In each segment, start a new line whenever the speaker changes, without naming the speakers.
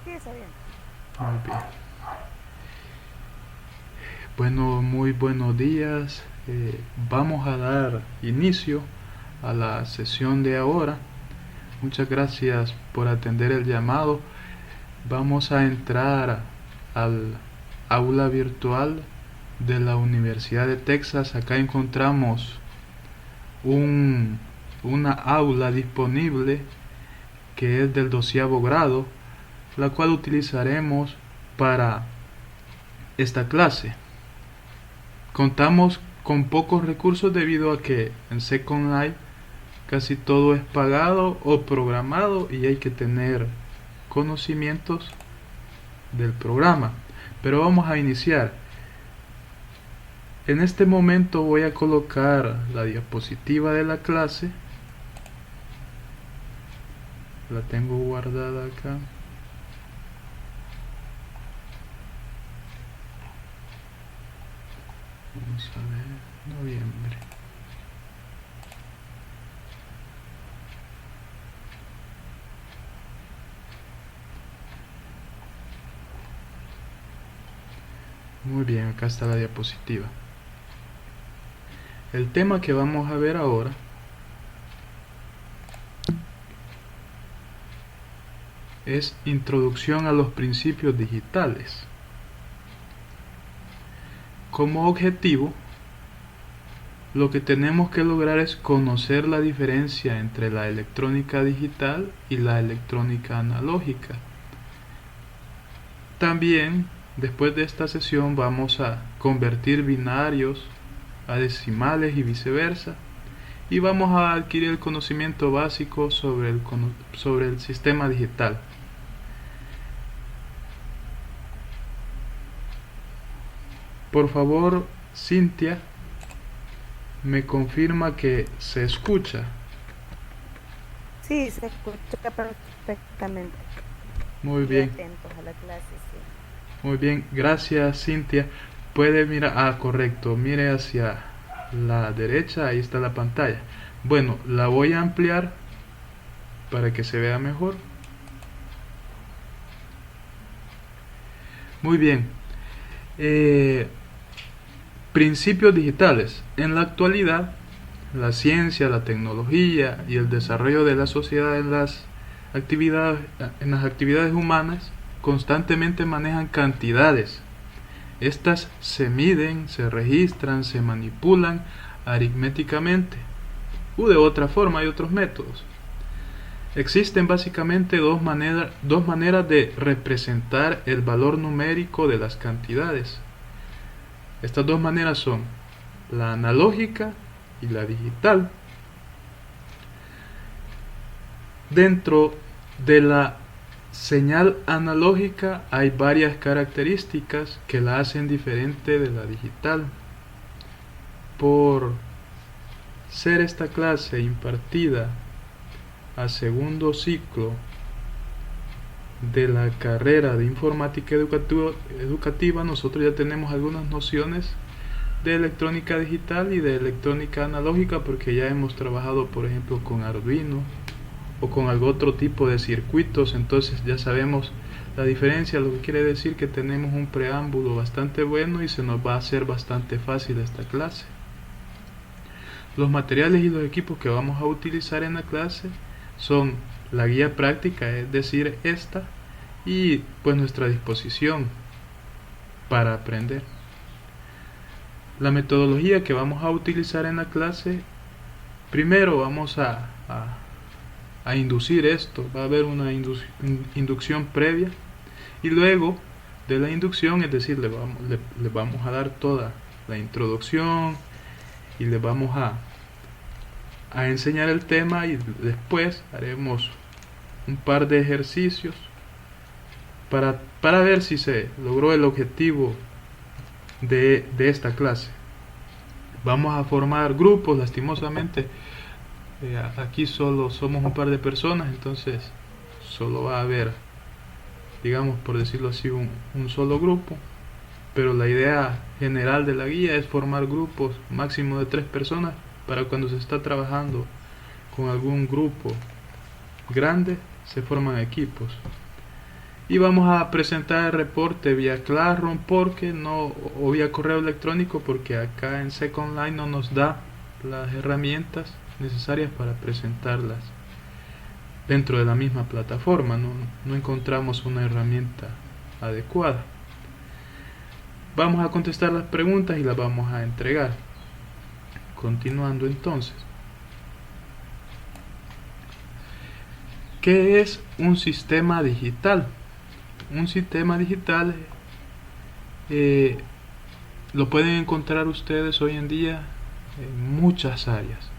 Sí, está bien.
Muy bien. Bueno, muy buenos días. Vamos a dar inicio a la sesión de ahora. Muchas gracias por atender el llamado. Vamos a entrar al aula virtual de la Universidad de Texas. Acá encontramos un, una aula disponible que es del 12º grado, la cual utilizaremos para esta clase. Contamos con pocos recursos debido a que en Second Life casi todo es pagado o programado y hay que tener conocimientos del programa. Pero vamos a iniciar. En este momento voy a colocar la diapositiva de la clase. La tengo guardada acá. Vamos a ver. Noviembre. Muy bien, acá está la diapositiva. El tema que vamos a ver ahora es Introducción a los principios digitales. Como objetivo, lo que tenemos que lograr es conocer la diferencia entre la electrónica digital y la electrónica analógica. También, después de esta sesión, vamos a convertir binarios a decimales y viceversa. Y vamos a adquirir el conocimiento básico sobre el sistema digital. Por favor, Cintia, me confirma que se escucha.
Sí, se escucha perfectamente.
Muy
Y
bien,
atentos a la clase, sí.
muy bien. Gracias, Cintia. Puede mirar, correcto, mire hacia la derecha, ahí está la pantalla. Bueno, la voy a ampliar para que se vea mejor. Muy bien. Eh, Principios digitales. En la actualidad, la ciencia, la tecnología y el desarrollo de la sociedad en las actividades humanas constantemente manejan cantidades. Estas se miden, se registran, se manipulan aritméticamente u de otra forma hay otros métodos. Existen básicamente dos maneras de representar el valor numérico de las cantidades. Estas dos maneras son la analógica y la digital. Dentro de la señal analógica hay varias características que la hacen diferente de la digital. Por ser esta clase impartida a segundo ciclo de la carrera de informática educativa, nosotros ya tenemos algunas nociones de electrónica digital y de electrónica analógica porque ya hemos trabajado por ejemplo con Arduino o con algún otro tipo de circuitos, entonces ya sabemos la diferencia, lo que quiere decir que tenemos un preámbulo bastante bueno y se nos va a hacer bastante fácil esta clase. Los materiales y los equipos que vamos a utilizar en la clase son la guía práctica, es decir, esta, y pues nuestra disposición para aprender. La metodología que vamos a utilizar en la clase, primero vamos a inducir esto, va a haber una inducción previa y luego de la inducción, es decir, le vamos a dar toda la introducción y le vamos a enseñar el tema y después haremos un par de ejercicios para ver si se logró el objetivo de esta clase. Vamos a formar grupos, lastimosamente aquí solo somos un par de personas, entonces solo va a haber, digamos por decirlo así, un solo grupo, pero la idea general de la guía es formar grupos máximo de 3 personas para cuando se está trabajando con algún grupo grande se forman equipos. y vamos a presentar el reporte vía Classroom o vía correo electrónico, porque acá en Second Life no nos da las herramientas necesarias para presentarlas dentro de la misma plataforma. No encontramos una herramienta adecuada. Vamos a contestar las preguntas y las vamos a entregar. Continuando entonces, ¿qué es un sistema digital? Un sistema digital lo pueden encontrar ustedes hoy en día en muchas áreas.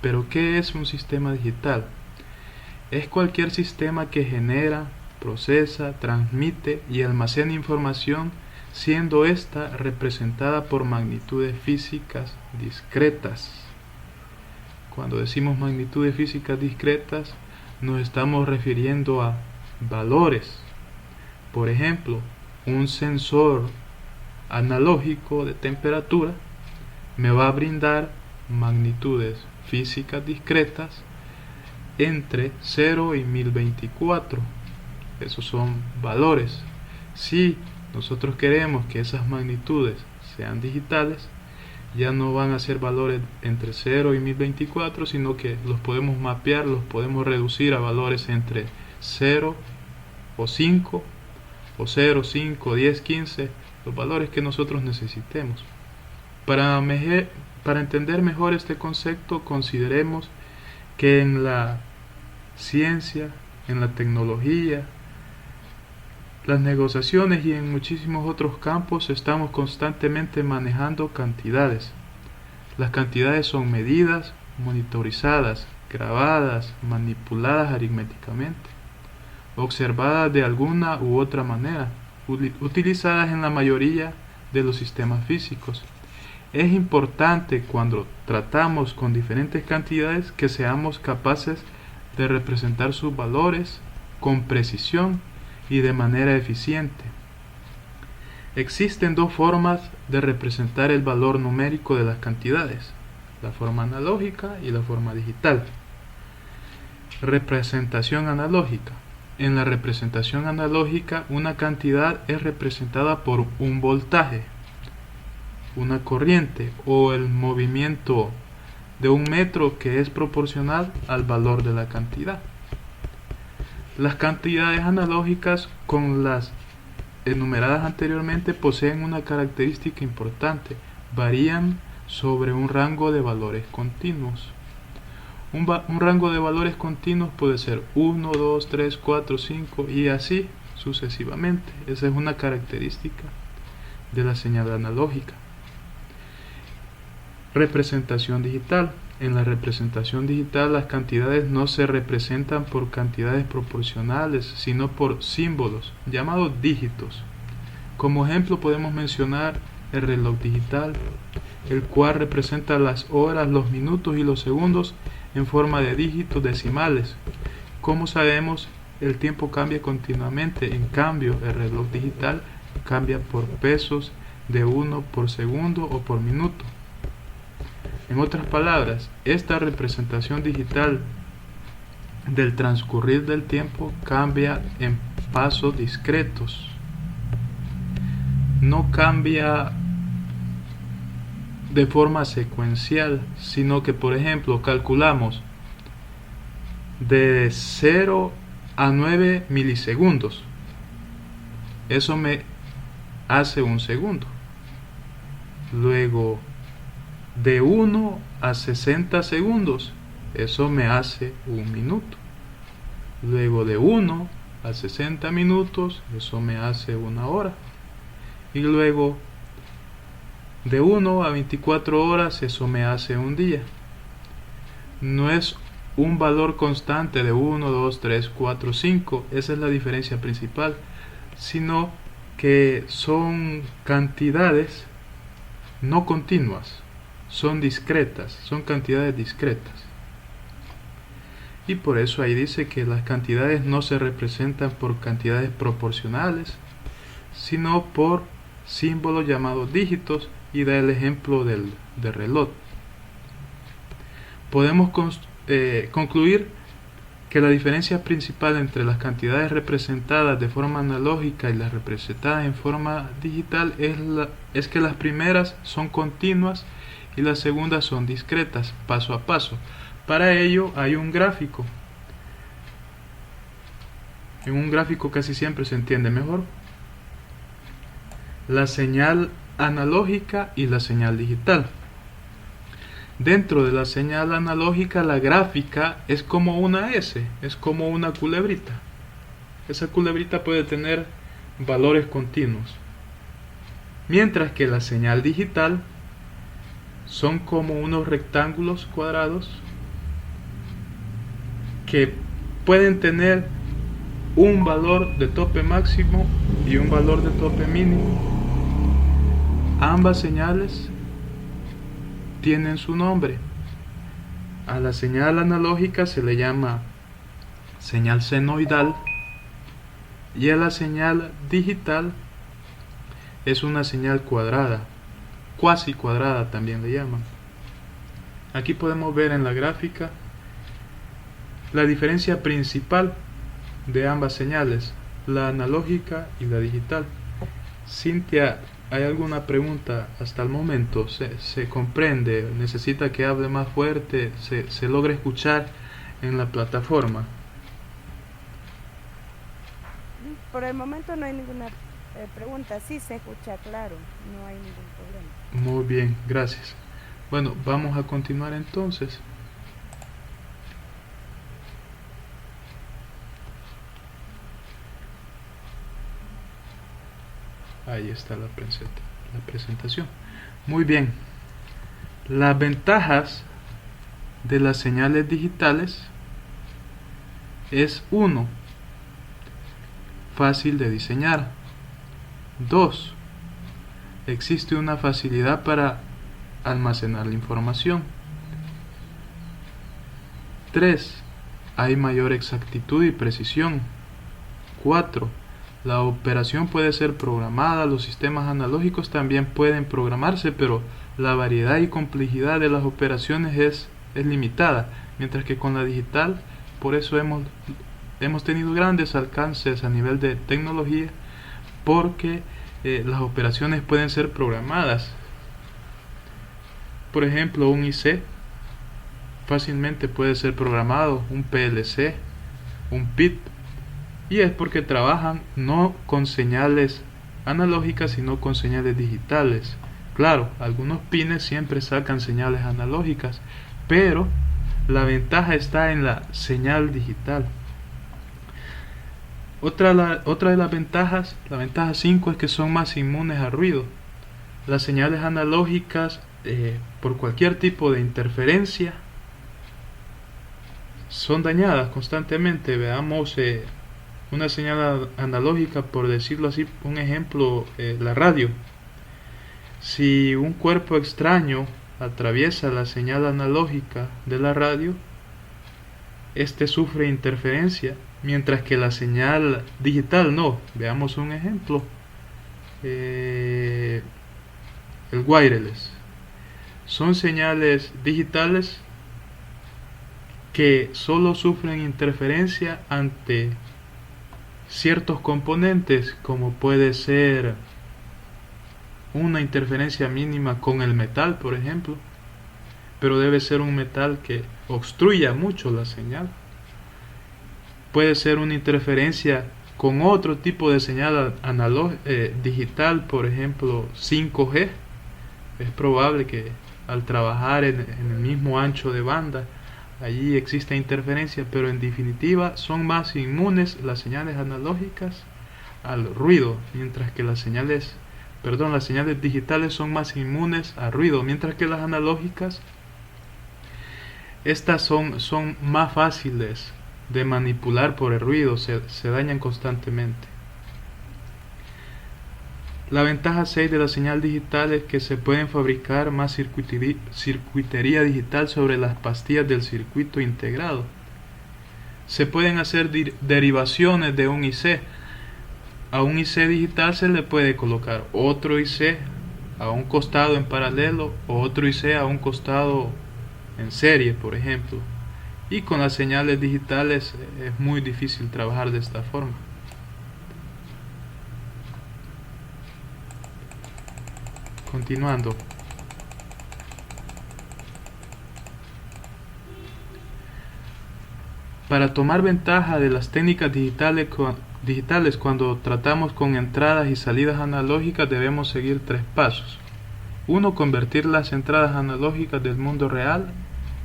Pero ¿qué es un sistema digital? Es cualquier sistema que genera, procesa, transmite y almacena información, siendo esta representada por magnitudes físicas discretas. Cuando decimos magnitudes físicas discretas, nos estamos refiriendo a valores. Por ejemplo, un sensor analógico de temperatura me va a brindar magnitudes físicas discretas entre 0 y 1024. Esos son valores. Si nosotros queremos que esas magnitudes sean digitales, ya no van a ser valores entre 0 y 1024, sino que los podemos mapear, los podemos reducir a valores entre 0 o 5 o 0, 5, 10, 15, los valores que nosotros necesitemos. Para entender mejor este concepto, consideremos que en la ciencia, en la tecnología, las negociaciones y en muchísimos otros campos estamos constantemente manejando cantidades. Las cantidades son medidas, monitorizadas, grabadas, manipuladas aritméticamente, observadas de alguna u otra manera, utilizadas en la mayoría de los sistemas físicos. Es importante cuando tratamos con diferentes cantidades que seamos capaces de representar sus valores con precisión y de manera eficiente. Existen dos formas de representar el valor numérico de las cantidades: la forma analógica y la forma digital. Representación analógica. En la representación analógica, una cantidad es representada por un voltaje, una corriente o el movimiento de un metro, que es proporcional al valor de la cantidad. Las cantidades analógicas, con las enumeradas anteriormente, poseen una característica importante: varían sobre un rango de valores continuos. Un rango de valores continuos puede ser 1, 2, 3, 4, 5 y así sucesivamente. Esa es una característica de la señal analógica. Representación digital. En la representación digital, las cantidades no se representan por cantidades proporcionales, sino por símbolos llamados dígitos. Como ejemplo podemos mencionar el reloj digital, el cual representa las horas, los minutos y los segundos en forma de dígitos decimales. Como sabemos, el tiempo cambia continuamente. En cambio, el reloj digital cambia por pesos de 1 por segundo o por minuto. En otras palabras, esta representación digital del transcurrir del tiempo cambia en pasos discretos. No cambia de forma secuencial, sino que, por ejemplo, calculamos de 0 a 9 milisegundos. Eso me hace un segundo. Luego, de 1 a 60 segundos, eso me hace un minuto. Luego, de 1 a 60 minutos, eso me hace una hora. Y luego, de 1 a 24 horas, eso me hace un día. No es un valor constante de 1, 2, 3, 4, 5, esa es la diferencia principal, sino que son cantidades no continuas, son discretas, son cantidades discretas. Y por eso ahí dice que las cantidades no se representan por cantidades proporcionales, sino por símbolos llamados dígitos, y da el ejemplo del reloj. Podemos concluir que la diferencia principal entre las cantidades representadas de forma analógica y las representadas en forma digital es que las primeras son continuas y las segundas son discretas, paso a paso. Para ello hay un gráfico. En un gráfico casi siempre se entiende mejor la señal analógica y la señal digital. Dentro de la señal analógica, la gráfica es como una S, es como una culebrita. Esa culebrita puede tener valores continuos. Mientras que la señal digital son como unos rectángulos cuadrados que pueden tener un valor de tope máximo y un valor de tope mínimo. Ambas señales tienen su nombre. A la señal analógica se le llama señal senoidal y a la señal digital es una señal cuadrada, cuasi cuadrada también le llaman. Aquí podemos ver en la gráfica la diferencia principal de ambas señales, la analógica y la digital. Cintia, ¿hay alguna pregunta hasta el momento? ¿Se comprende? ¿Necesita que hable más fuerte? ¿Se logra escuchar en la plataforma?
Por el momento no hay ninguna pregunta. Sí se escucha claro, no hay ningún problema.
Muy bien, gracias. Bueno, vamos a continuar entonces. Ahí está la presentación. Muy bien. Las ventajas de las señales digitales es 1. Fácil de diseñar. 2. Existe una facilidad para almacenar la información. 3. Hay mayor exactitud y precisión. 4. La operación puede ser programada, los sistemas analógicos también pueden programarse, pero la variedad y complejidad de las operaciones es limitada, mientras que con la digital, por eso hemos tenido grandes alcances a nivel de tecnología, porque las operaciones pueden ser programadas. Por ejemplo, un IC fácilmente puede ser programado, un PLC, un PIT, y es porque trabajan no con señales analógicas sino con señales digitales. Claro, algunos pines siempre sacan señales analógicas, pero la ventaja está en la señal digital. Otra de las ventajas, la ventaja 5, es que son más inmunes a ruido. Las señales analógicas, por cualquier tipo de interferencia, son dañadas constantemente. Veamos una señal analógica, por decirlo así, un ejemplo, la radio. Si un cuerpo extraño atraviesa la señal analógica de la radio, este sufre interferencia, mientras que la señal digital no. Veamos un ejemplo, el wireless. Son señales digitales que solo sufren interferencia ante ciertos componentes, como puede ser una interferencia mínima con el metal, por ejemplo, pero debe ser un metal que obstruya mucho la señal. Puede ser una interferencia con otro tipo de señal digital, por ejemplo 5G. Es probable que al trabajar en el mismo ancho de banda, allí existe interferencia, pero en definitiva son más inmunes las señales analógicas al ruido, mientras que las señales digitales son más inmunes al ruido, mientras que las analógicas, estas son más fáciles de manipular por el ruido, se dañan constantemente. La ventaja 6 de la señal digital es que se pueden fabricar más circuitería digital sobre las pastillas del circuito integrado. Se pueden hacer derivaciones de un IC. A un IC digital se le puede colocar otro IC a un costado en paralelo o otro IC a un costado en serie, por ejemplo. y con las señales digitales es muy difícil trabajar de esta forma. Continuando. Para tomar ventaja de las técnicas digitales cuando tratamos con entradas y salidas analógicas debemos seguir 3 pasos. 1. Convertir las entradas analógicas del mundo real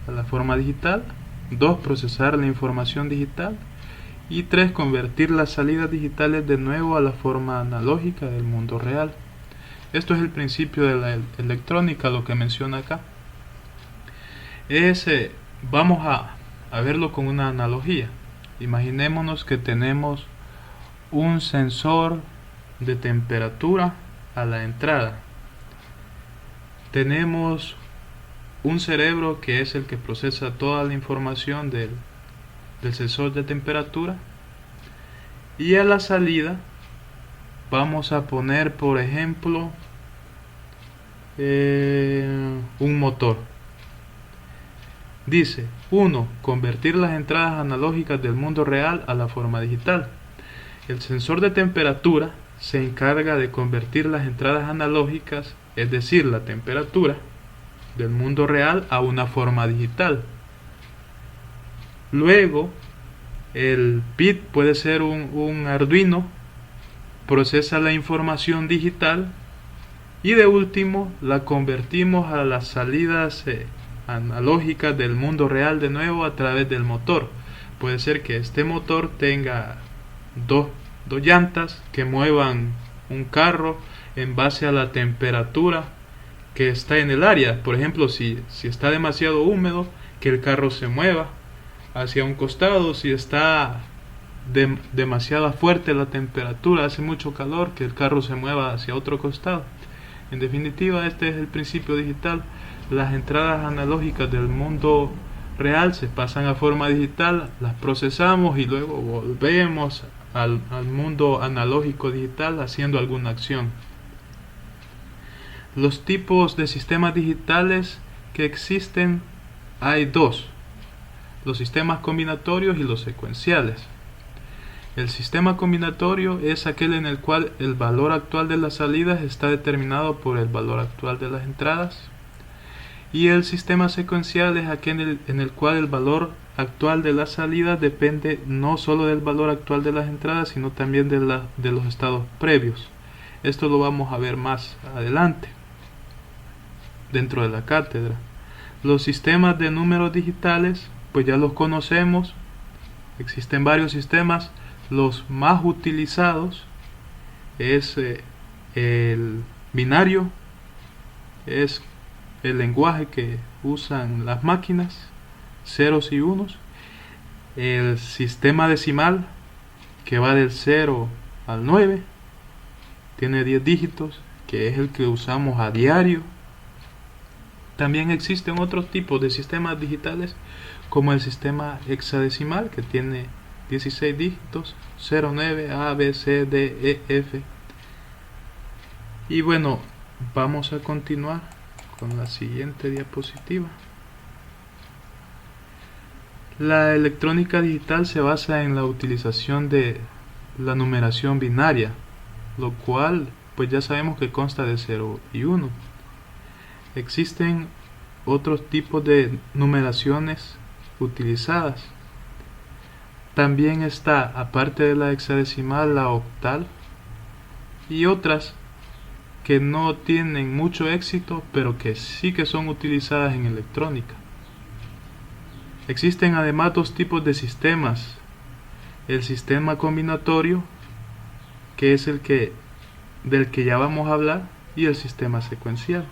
a la forma digital. 2. Procesar la información digital. Y 3. Convertir las salidas digitales de nuevo a la forma analógica del mundo real. Esto es el principio de la electrónica, lo que menciona acá. Vamos a verlo con una analogía. Imaginémonos que tenemos un sensor de temperatura a la entrada. Tenemos un cerebro que es el que procesa toda la información del sensor de temperatura, y a la salida vamos a poner, por ejemplo, un motor. Dice: 1. Convertir las entradas analógicas del mundo real a la forma digital. El sensor de temperatura se encarga de convertir las entradas analógicas, es decir, la temperatura del mundo real, a una forma digital. Luego, el PID, puede ser un Arduino, procesa la información digital y de último la convertimos a las salidas analógicas del mundo real de nuevo a través del motor. Puede ser que este motor tenga dos llantas que muevan un carro en base a la temperatura que está en el área. Por ejemplo, si está demasiado húmedo, que el carro se mueva hacia un costado. Si está demasiado fuerte la temperatura, hace mucho calor, que el carro se mueva hacia otro costado. En definitiva, este es el principio digital. Las entradas analógicas del mundo real se pasan a forma digital, las procesamos y luego volvemos al mundo analógico digital haciendo alguna acción. Los tipos de sistemas digitales que existen, hay 2: los sistemas combinatorios y los secuenciales. El sistema combinatorio es aquel en el cual el valor actual de las salidas está determinado por el valor actual de las entradas, y el sistema secuencial es aquel en el cual el valor actual de las salidas depende no solo del valor actual de las entradas, sino también de los estados previos. Esto lo vamos a ver más adelante dentro de la cátedra. Los sistemas de números digitales, pues ya los conocemos. Existen varios sistemas. Los más utilizados es el binario, es el lenguaje que usan las máquinas, ceros y unos. El sistema decimal, que va del 0 al 9, tiene 10 dígitos, que es el que usamos a diario. También existen otros tipos de sistemas digitales, como el sistema hexadecimal, que tiene 16 dígitos, 0, 9, A, B, C, D, E, F. Y bueno, vamos a continuar con la siguiente diapositiva. La electrónica digital se basa en la utilización de la numeración binaria, lo cual pues ya sabemos que consta de 0 y 1. Existen otros tipos de numeraciones utilizadas. También está, aparte de la hexadecimal, la octal y otras que no tienen mucho éxito, pero que sí que son utilizadas en electrónica. Existen además 2 tipos de sistemas: el sistema combinatorio, que es del que ya vamos a hablar, y el sistema secuencial.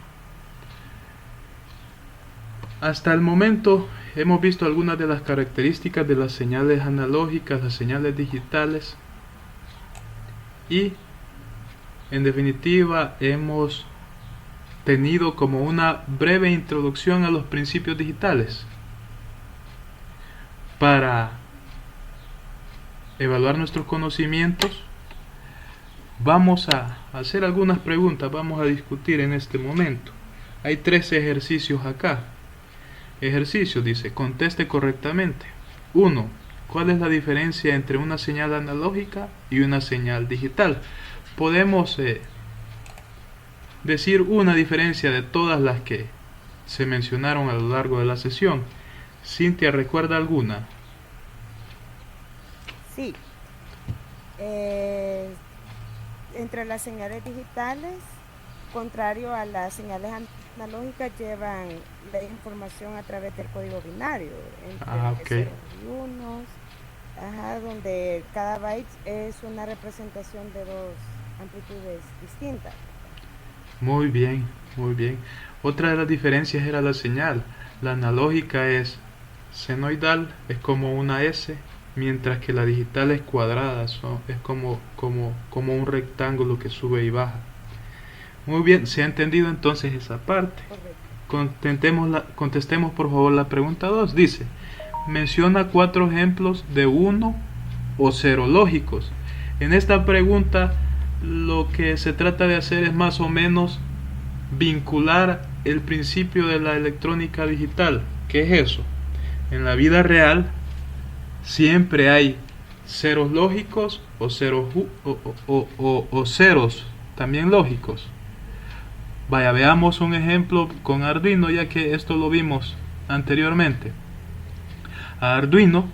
Hasta el momento hemos visto algunas de las características de las señales analógicas, las señales digitales, y en definitiva hemos tenido como una breve introducción a los principios digitales. Para evaluar nuestros conocimientos, vamos a hacer algunas preguntas, vamos a discutir en este momento. Hay 3 ejercicios acá. Ejercicio, dice, conteste correctamente. 1. ¿Cuál es la diferencia entre una señal analógica y una señal digital? Podemos decir una diferencia de todas las que se mencionaron a lo largo de la sesión. Cintia, ¿recuerda alguna?
Sí. Eh, Entre las señales digitales, contrario a las señales analógicas, llevan la información a través del código binario,
Ah,
entre
ok.
ceros y unos, ajá, donde cada byte es una representación de dos amplitudes distintas.
Muy bien, muy bien. Otra de las diferencias era la señal. La analógica es senoidal, es como una S, mientras que la digital es cuadrada, es como un rectángulo que sube y baja. Muy bien, se ha entendido entonces esa parte.
Correcto.
Contestemos por favor la pregunta 2. Dice, menciona 4 ejemplos de 1 o 0 lógicos. En esta pregunta lo que se trata de hacer es más o menos vincular el principio de la electrónica digital. ¿Qué es eso? En la vida real siempre hay ceros lógicos o ceros también lógicos. Vaya, veamos un ejemplo con Arduino, ya que esto lo vimos anteriormente. A Arduino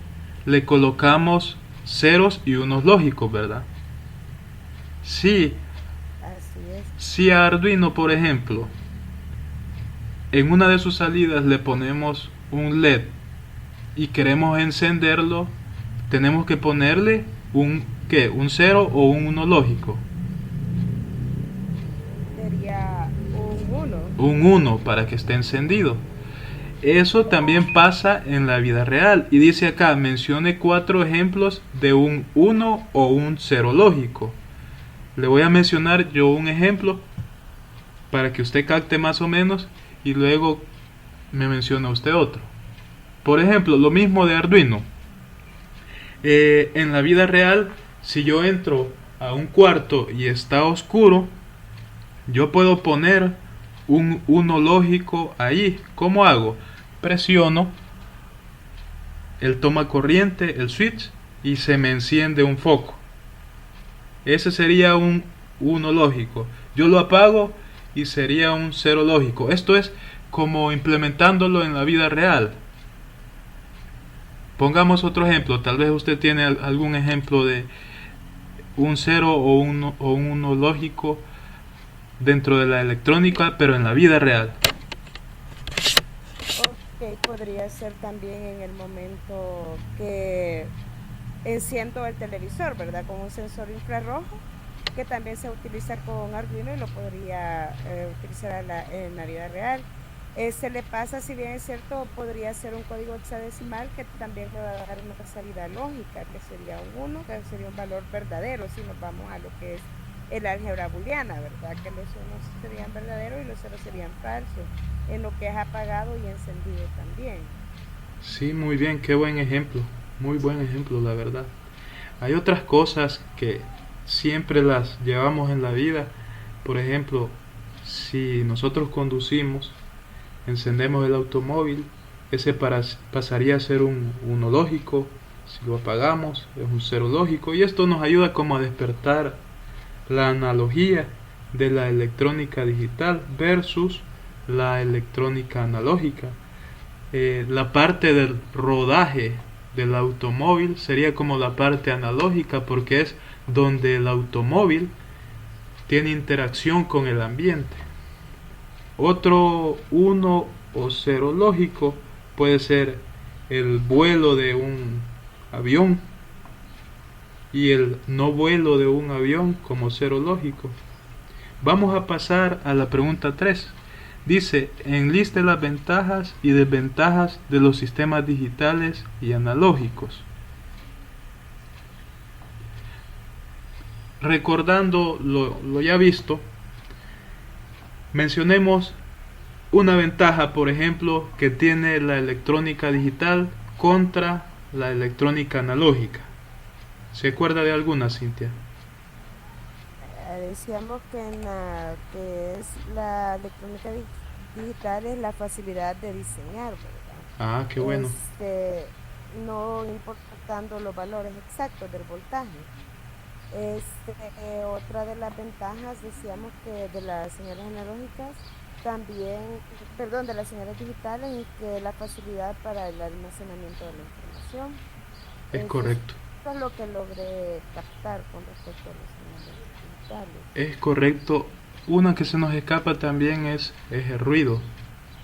le colocamos ceros y unos lógicos, ¿verdad? Si,
Así es.
si a Arduino, por ejemplo, en una de sus salidas le ponemos un LED y queremos encenderlo, tenemos que ponerle un 0 o un 1 lógico.
Sería un uno.
Un 1 para que esté encendido. Eso también pasa en la vida real. Y dice acá, mencione 4 ejemplos de un 1 o un 0 lógico. Le voy a mencionar yo un ejemplo para que usted capte más o menos y luego me menciona usted otro. Por ejemplo, lo mismo de Arduino. En la vida real, si yo entro a un cuarto y está oscuro, yo puedo poner un 1 lógico ahí. ¿Cómo hago? Presiono el toma corriente, el switch, y se me enciende un foco. Ese sería un 1 lógico. Yo lo apago y sería un 0 lógico. Esto es como implementándolo en la vida real. Pongamos otro ejemplo. Tal vez usted tiene algún ejemplo de un 0 o un 1 lógico dentro de la electrónica, pero en la vida real.
Ok, podría ser también en el momento que enciendo el televisor, ¿verdad? Con un sensor infrarrojo que también se utiliza con Arduino y lo podría utilizar en la vida real. Se le pasa, si bien es cierto, podría ser un código hexadecimal que también le va a dar una salida lógica, que sería un 1, que sería un valor verdadero, si nos vamos a lo que es el álgebra booleana, ¿verdad? Que los unos serían verdaderos y los ceros serían falsos, en lo que es apagado y encendido también.
Sí, muy bien, qué buen ejemplo. Muy buen ejemplo, la verdad. Hay otras cosas que siempre las llevamos en la vida. Por ejemplo, si nosotros conducimos, encendemos el automóvil, ese pasaría a ser un 1 lógico. Si lo apagamos, es un 0 lógico. Y esto nos ayuda como a despertar la analogía de la electrónica digital versus la electrónica analógica. La parte del rodaje del automóvil sería como la parte analógica, porque es donde el automóvil tiene interacción con el ambiente. Otro 1 o 0 lógico puede ser el vuelo de un avión y el no vuelo de un avión como 0 lógico. Vamos a pasar a la pregunta 3. Dice, enliste las ventajas y desventajas de los sistemas digitales y analógicos. Recordando lo ya visto, mencionemos una ventaja, por ejemplo, que tiene la electrónica digital contra la electrónica analógica. ¿Se acuerda de alguna, Cintia?
Decíamos que en la que es la electrónica digital es la facilidad de diseñar, ¿verdad?
Ah, qué bueno.
este, no importando los valores exactos del voltaje. Otra de las ventajas, decíamos que de las señales analógicas, también, perdón, de las señales digitales, y que la facilidad para el almacenamiento de la información.
Es
Eso
correcto.
es lo que logré captar con respecto a las señales digitales.
Es correcto. Una que se nos escapa también es el ruido.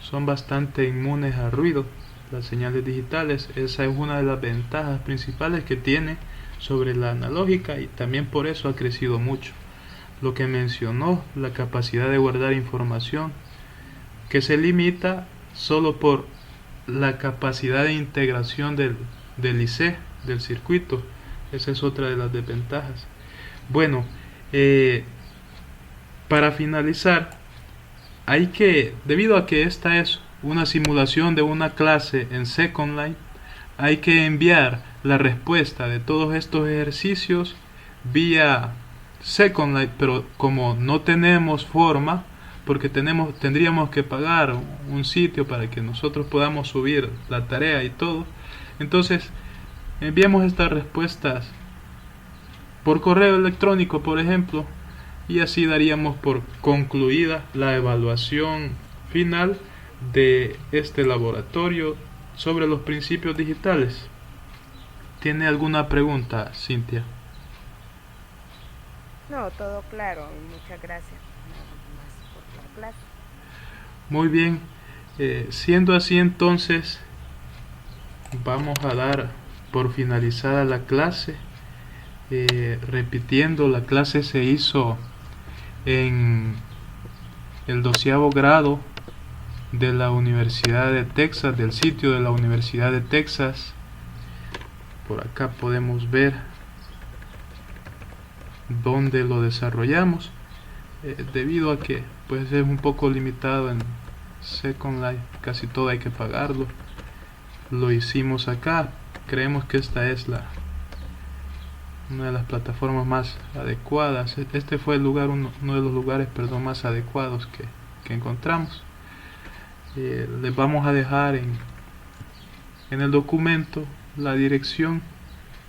Son bastante inmunes al ruido. Las señales digitales, esa es una de las ventajas principales que tiene sobre la analógica y también por eso ha crecido mucho. Lo que mencionó, la capacidad de guardar información, que se limita solo por la capacidad de integración del IC, del circuito. Esa es otra de las desventajas. Bueno, eh, para finalizar, debido a que esta es una simulación de una clase en Second Life, hay que enviar la respuesta de todos estos ejercicios vía Second Life, pero como no tenemos forma, porque tendríamos que pagar un sitio para que nosotros podamos subir la tarea y todo, entonces enviamos estas respuestas por correo electrónico, por ejemplo, y así daríamos por concluida la evaluación final de este laboratorio sobre los principios digitales. ¿Tiene alguna pregunta, Cintia?
No, todo claro, y muchas gracias más por la clase.
Muy bien, siendo así entonces, vamos a dar por finalizada la clase. Repitiendo, la clase se hizo en el 12º grado de la Universidad de Texas, del sitio de la Universidad de Texas. Por acá podemos ver dónde lo desarrollamos, debido a que pues es un poco limitado en Second Life, casi todo hay que pagarlo. Lo hicimos acá, creemos que esta es una de las plataformas más adecuadas. Este fue el lugar, uno de los lugares, perdón, más adecuados que encontramos. Les vamos a dejar en el documento la dirección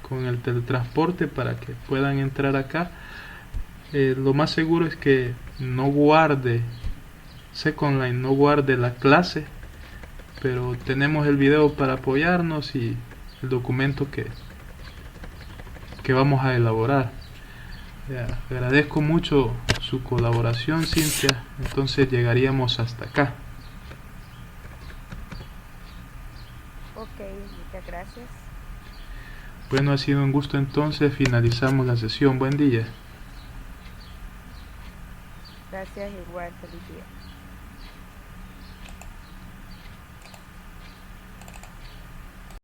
con el teletransporte para que puedan entrar acá. Lo más seguro es que no guarde Second Line, no guarde la clase, pero tenemos el video para apoyarnos y el documento que vamos a elaborar. Agradezco mucho su colaboración, Cintia. Entonces llegaríamos hasta acá.
Ok, muchas gracias.
Bueno, ha sido un gusto, entonces finalizamos la sesión. Buen día.
Gracias, igual, feliz día.